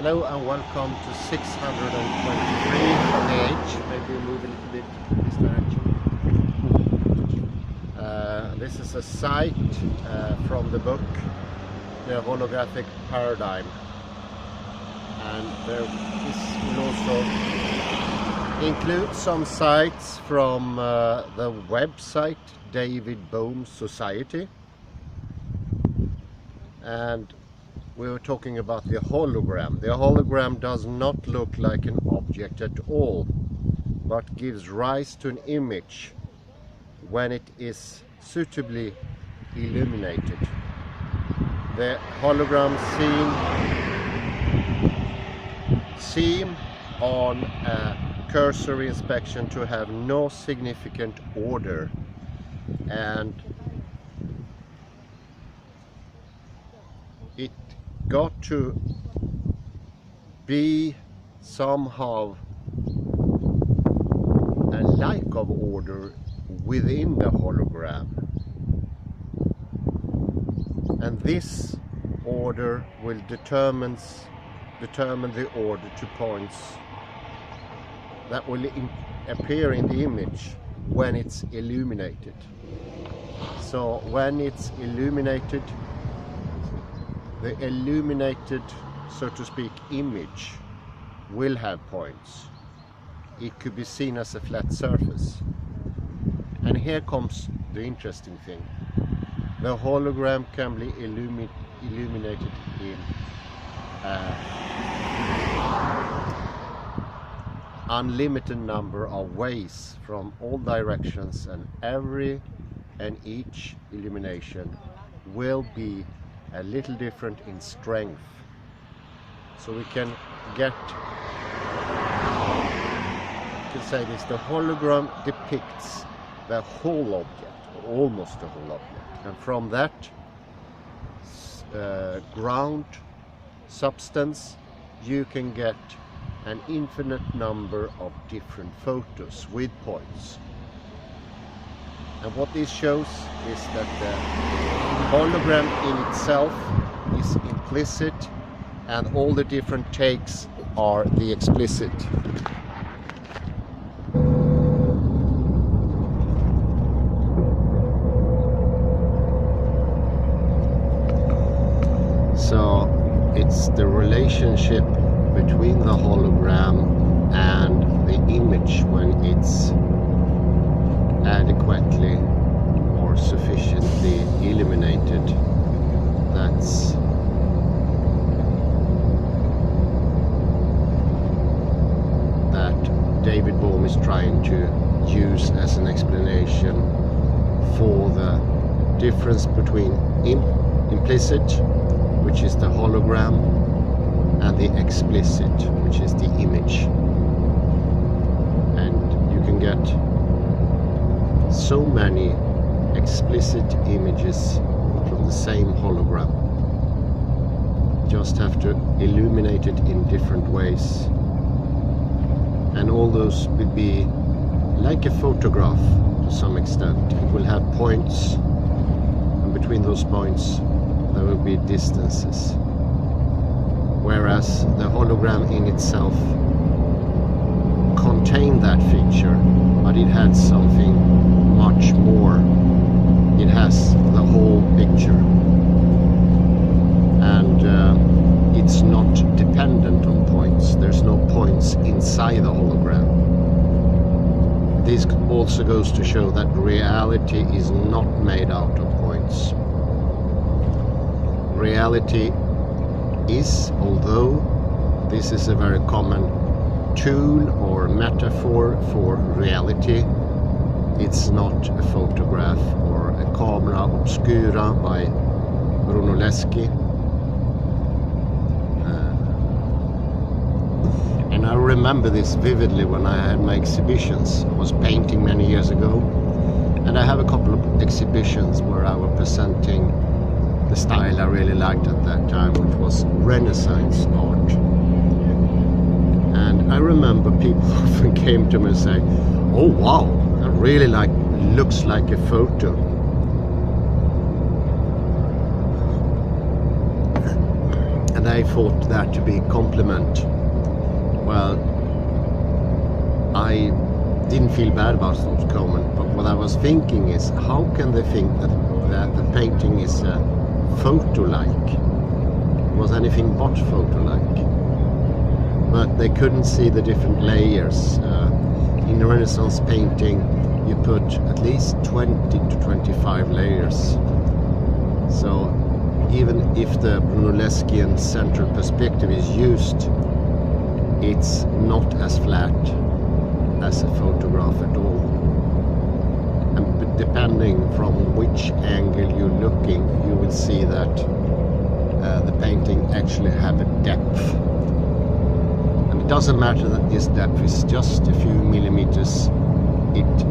Hello and welcome to 623 page. Maybe move a little bit this direction. This is a cite from the book The Holographic Paradigm, and there will also include some cites from the website David Bohm Society, and we were talking about the hologram. The hologram does not look like an object at all, but gives rise to an image when it is suitably illuminated. The holograms seem on a cursory inspection to have no significant order, and it got to be somehow a lack of order within the hologram, and this order will determine the order to points that will appear in the image when it's illuminated. So when it's illuminated, the illuminated, so to speak, image will have points. It could be seen as a flat surface. And here comes the interesting thing. The hologram can be illuminated in unlimited number of ways from all directions, and every and each illumination will be a little different in strength. So we can say this: the hologram depicts the whole object, or almost the whole object, and from that ground substance you can get an infinite number of different photos with points. And what this shows is that the hologram in itself is implicit, and all the different takes are the explicit. So it's the relationship between the hologram and the image when it's adequately or sufficiently illuminated. That's that David Bohm is trying to use as an explanation for the difference between implicit, which is the hologram, and the explicit, which is the image. And you can get so many explicit images from the same hologram. Just have to illuminate it in different ways, and all those will be like a photograph to some extent. It will have points, and between those points there will be distances, whereas the hologram in itself contained that feature, but it had something much more. It has the whole picture, and it's not dependent on points. There's no points inside the hologram. This also goes to show that reality is not made out of points. Reality is, although this is a very common tool or metaphor for reality, it's not a photograph or a camera obscura by Brunelleschi. And I remember this vividly when I had my exhibitions. I was painting many years ago, and I have a couple of exhibitions where I was presenting the style I really liked at that time, which was Renaissance art. And I remember people often came to me and say, "Oh wow, that really looks like a photo." they thought that to be a compliment. Well, I didn't feel bad about that comment, but what I was thinking is, how can they think that the painting is photo-like? It was anything but photo-like. But they couldn't see the different layers. In Renaissance painting, you put at least 20 to 25 layers. So even if the Brunelleschian central perspective is used, it's not as flat as a photograph at all. And depending from which angle you're looking, you will see that the painting actually have a depth. And it doesn't matter that this depth is just a few millimeters, it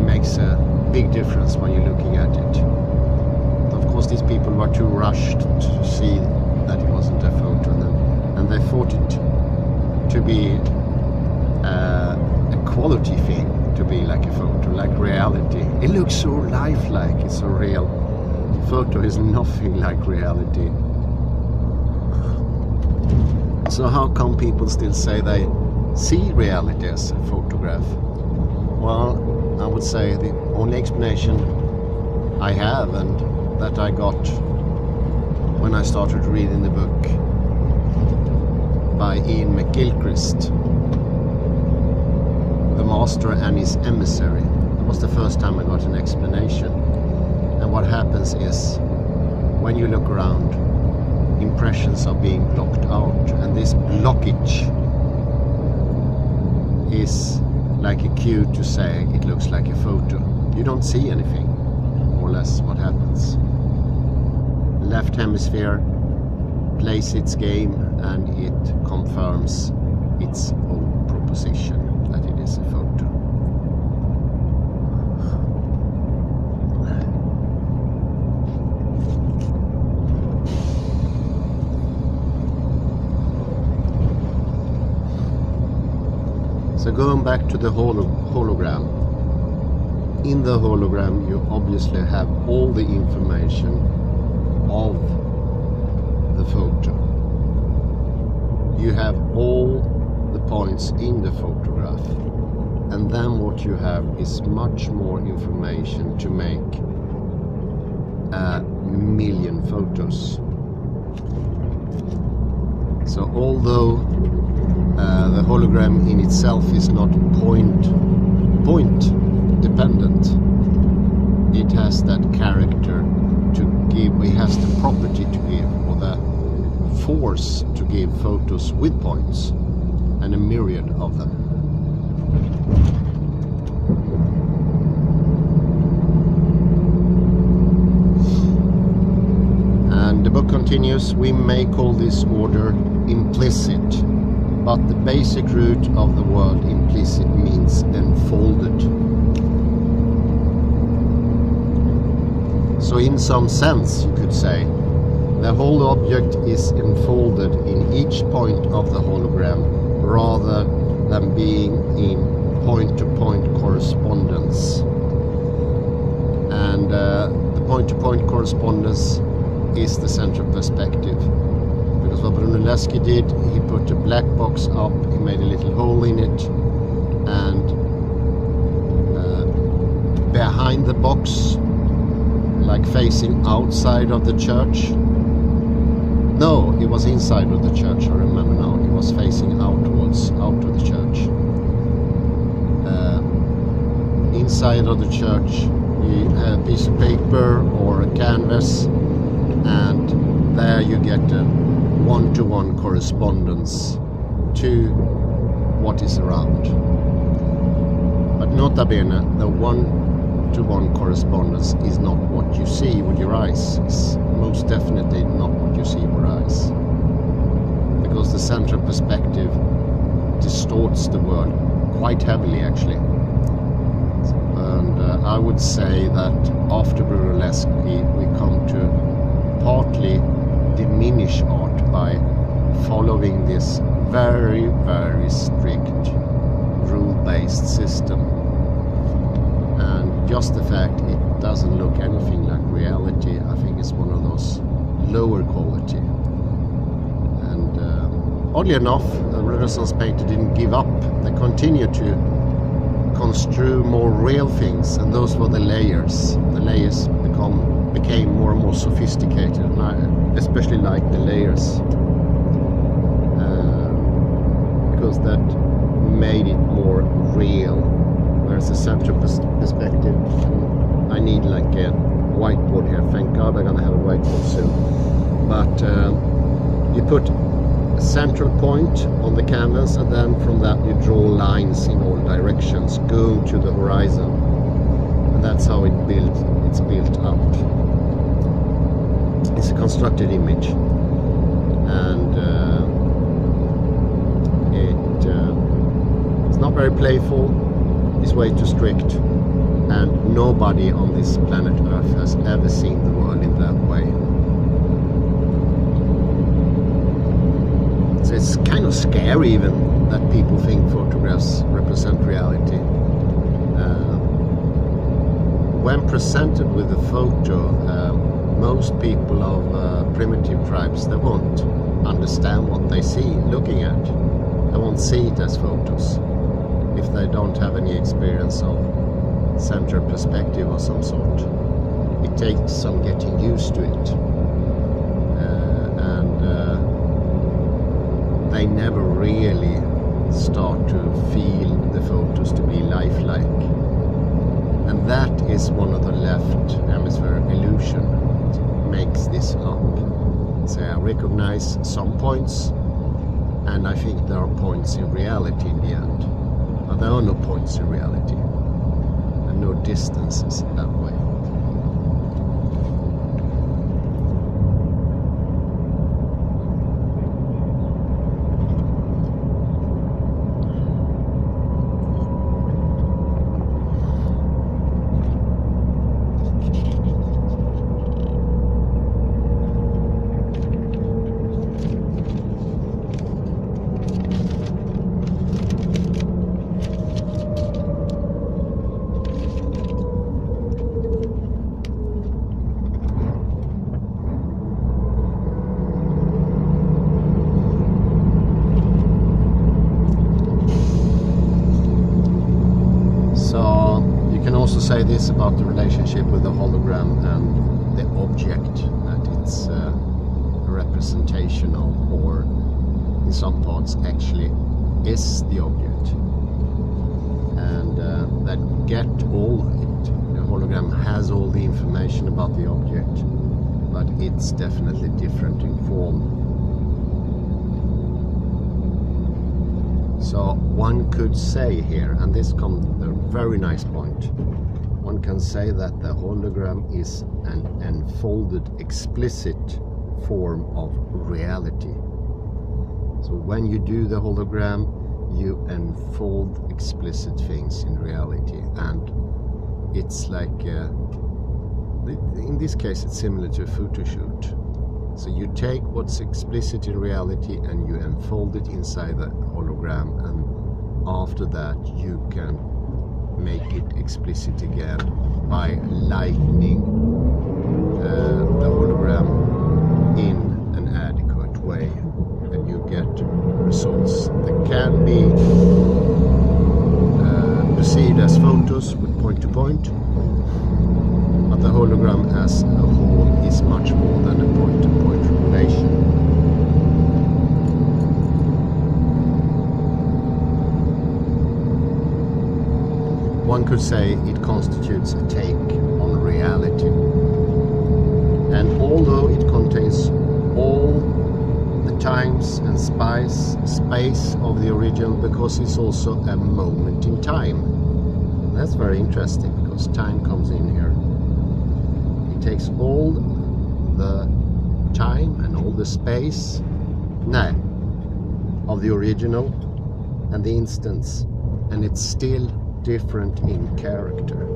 makes a big difference when you're looking at it. Of course, these people were too rushed to see that it wasn't a photo, and they thought it to be a quality thing, to be like a photo, like reality. It looks so lifelike, it's so real. Photo is nothing like reality. So how come people still say they see reality as a photograph? Well, I would say the only explanation I have, and that I got when I started reading the book by Ian McGilchrist, The Master and His Emissary. It was the first time I got an explanation. And what happens is, when you look around, impressions are being blocked out, and this blockage is like a cue to say it looks like a photo. You don't see anything, more or less what happens. The left hemisphere plays its game, and it confirms its own proposition that it is a photo. So going back to the hologram. In the hologram you obviously have all the information of the photo. You have all the points in the photograph, and then what you have is much more information to make a million photos. So although the hologram in itself is not point dependent, it has that character to give, it has the property to give, or the force to give photos with points, and a myriad of them. And the book continues, we may call this order implicit, but the basic root of the word implicit means enfolded. So in some sense you could say the whole object is enfolded in each point of the hologram, rather than being in point-to-point correspondence. And the point-to-point correspondence is the central perspective. Because what Brunelleschi did, he put a black box up, he made a little hole in it, and behind the box, like facing outside of the church. No, it was inside of the church, I remember now. He was facing outwards, out of the church. Inside of the church, you have a piece of paper or a canvas, and there you get a one-to-one correspondence to what is around. But nota bene, the one-to-one correspondence is not what you see with your eyes. It's most definitely not what you see with your eyes. Because the central perspective distorts the world quite heavily, actually. And I would say that after Brunelleschi we come to partly diminish art by following this very, very strict rule-based system. And just the fact it doesn't look anything like reality, I think it's one of those lower quality oddly enough, the Renaissance painter didn't give up. They continued to construe more real things, and those were the layers. The layers became more and more sophisticated, and I especially like the layers because that made it more real. Whereas the central perspective, I need like a whiteboard here. Thank God I'm gonna have a whiteboard soon. But you put a central point on the canvas, and then from that you draw lines in all directions going to the horizon, and that's how it's built up. It's a constructed image, and it's not very playful. It's way too strict, and nobody on this planet Earth has ever seen the world in that way. So it's kind of scary even that people think photographs represent reality. When presented with a photo, most people of primitive tribes, they won't understand what they see looking at. They won't see it as photos if they don't have any experience of central perspective of some sort. It takes some getting used to it, and they never really start to feel the photos to be lifelike, and that is one of the left hemisphere illusion that makes this up. So I recognize some points, and I think there are points in reality in the end, but there are no points in reality and no distances in that way. Say this about the relationship with the hologram and the object, that it's a representation of, or in some parts actually is the object, and that get all of it. The hologram has all the information about the object, but it's definitely different in form. So one could say here, and this comes a very nice point, one can say that the hologram is an enfolded explicit form of reality. So when you do the hologram, you unfold explicit things in reality, and it's like in this case it's similar to a photo shoot. So you take what's explicit in reality and you unfold it inside the hologram, and after that you can make it explicit again by lightening the hologram in an adequate way, and you get results that can be perceived as photos with point to point, but the hologram as a whole is much more than a point to point relation. One could say it constitutes a take on reality, and although it contains all the times and space of the original, because it's also a moment in time. That's very interesting, because time comes in here. It takes all the time and all the space of the original and the instance, and it's still different in character.